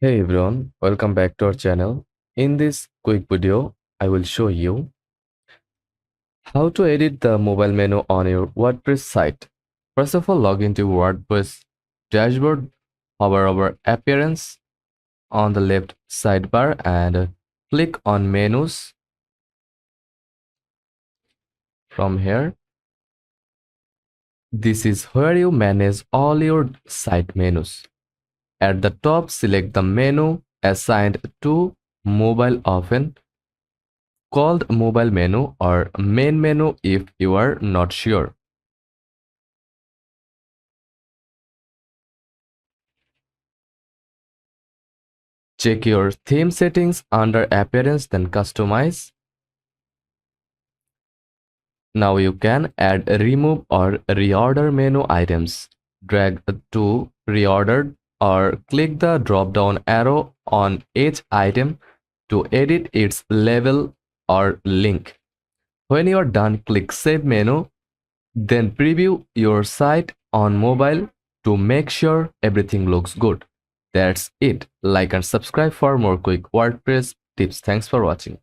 Hey everyone, welcome back to our channel. In this quick video, I will show you how to edit the mobile menu on your WordPress site. First of all, log into WordPress dashboard, hover over Appearance on the left sidebar and click on Menus from here. This is where you manage all your site menus. At the top, select the menu assigned to mobile, often called mobile menu or main menu if you are not sure. Check your theme settings under Appearance, then Customize. Now you can add, remove or reorder menu items. Drag to reordered or click the drop down arrow on each item to edit its label or link. When you are done, click Save Menu, then preview your site on mobile to make sure everything looks good. That's it. Like and subscribe for more quick WordPress tips. Thanks for watching.